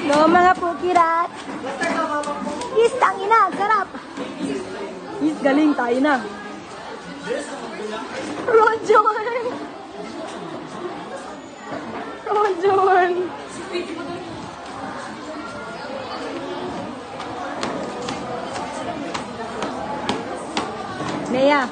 No, mga pukirat. Is, tangina, sarap. Is, galing, tayo na. Rojon. Rojon. Nea.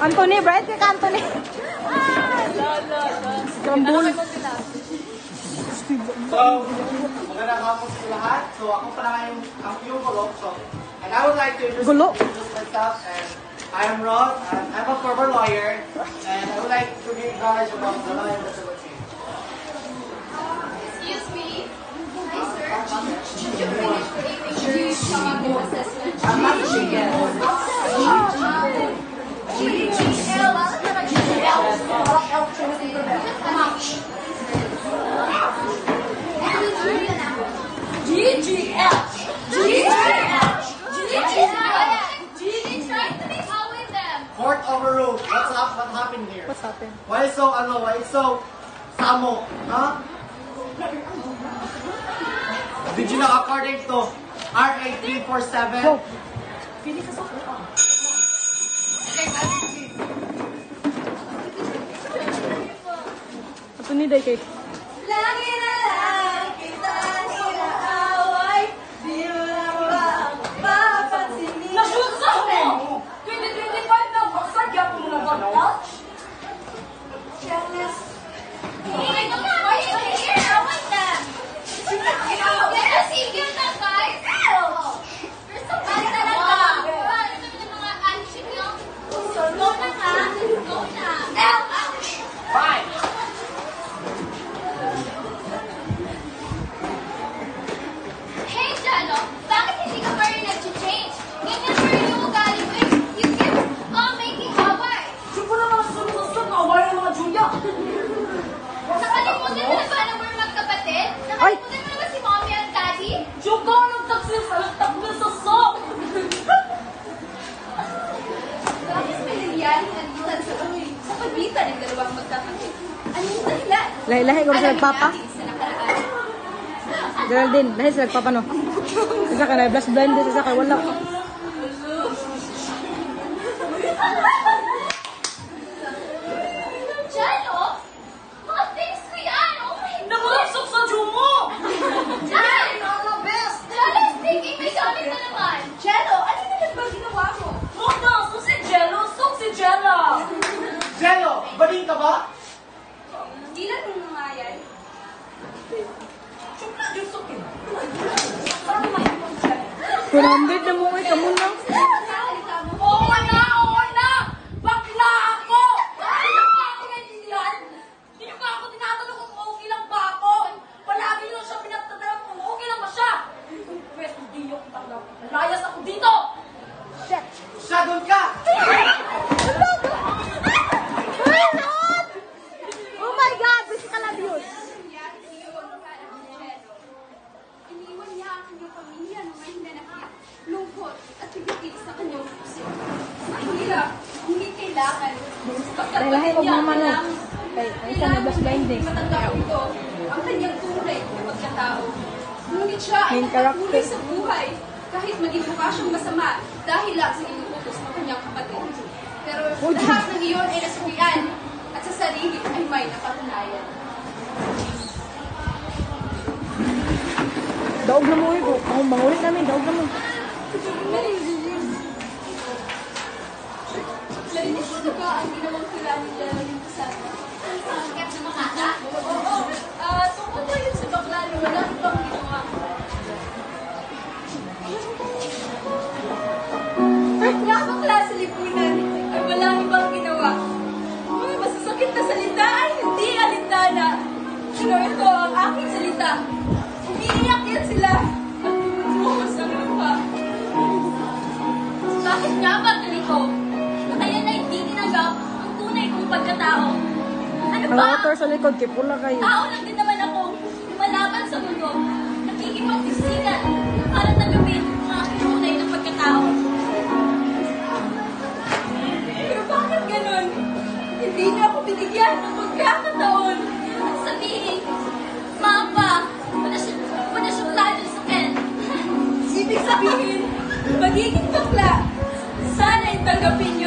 Anthony, Bright kay Anthony. Gambul. So, magandang hapon sa lahat. So, ako pala yung Gulo. So, and I would like to introduce myself. And I am Rod. And I'm a former lawyer. And I would like to give knowledge about the law and the civil case. Excuse me. Hi, sir. Should you finish the evening review assessment? I'm not chicken. Court overruled. What happened here? What's happened? Why so samo? Huh? Did you know according to RA 347? Go. Anthony, day cake. Lagi na lang kita nila away. Di mo na ba mapapansinin? Nashoot sa mo! 2025 na, baksak yan mo na ba-touch? Jealous. Hey, come on, why are you here? I want them. Get a secret na, guys. You're so bad talaga. Ito yung mga action nyo. Go na ka. Go na. Fine. Hey, Jello, bakit hindi ka pa rin nag-change? Ganyan pa rin yung ugali mo. You keep making haway. Siya po naman sunod-sunod na away ng mga Julia. Nakalimutan mo na ba na we're magkapatid? Nakalimutan mo na ba si mommy at daddy? Siya ka nagtaksil sa takbil sa sok. Bakit may nangyaring alitan sa pagitan ng dalawang magkapatid? Anong dahilan? Lahi-lahi ko sa nagpapa. Alam natin sa nakaraan. Geraldine, lahi sa nagpapa no. Isa ka na, blast blind din sa ka, wala. Jello? Mga things ko yan! Oh my God! Nabulagsak sa Jumo! Jello! Jello is thinking may gamit na naman! Jello, ano naman ba ginawa mo? Huwag na, so si Jello, so si Jella. Jello, bading ka ba? Hindi lang nung nga yan. Siya na, Diyos okay. Parang may ipon siya. Kunambit na mo kayo, kamo na. Nakakalita mo. Oo na! Bakla ako! Hindi niyo pa ako naintindihan? Hindi niyo pa ako tinatanong kung okay lang ba ako? Palagi niyo siya pinagtatanong kung okay lang ba siya? Pwes, hindi niyo ko tanggap. Layas ako dito! Siya doon ka! Oh my God, physical abuse. Iniwan niya ang kanyang pamilya nung may hinanakit, lungkot at pagigil sa kanyang puso. Mahirap, hindi kailangan. Lahi-lahi, huwag mo Pagkakanya mano. lang, Kay, isa na blast blind din. matanggap ito ang kanyang pagkatao. Ngunit siya ay Main nagpatuloy character. sa buhay kahit maging mukha siyang masama dahil lang sa inuutos ng kanyang kapatid. Pero lahat ng iyon ay nasukian at sa sarili ay may napatunayan. Daog na mo ito. Ang mangulit namin, daog na mo. Narinig ko ba ang ginawang kilala ni Geraldine Casada? Ang sikat na makata. Oo, tungkol na yun sa bakla na wala ibang ginawa. Nga bakla sa lipunan ay wala ibang ginawa. Mga masasakit na salita ay hindi alintana. Pero ito ang aking salita. Umiiyak yan sila at tumutuhos ang lupa. Bakit nga ba ganito? Na kaya na hindi tinanggap ang tunay kong pagkatao? Ano Ang ba? author sa likod, kipula kayo. Tao lang din naman ako. Lumalaban sa mundo. Nakikipagtisigan para tanggapin ang aking tunay na pagkatao. Pero bakit ganun? Hindi niyo ako binigyan ng pagkakataon. At sabihin, Mama, wala siyang lalo sa pen. Ibig sabihin, magiging bakla. Sana'y tanggapin niyo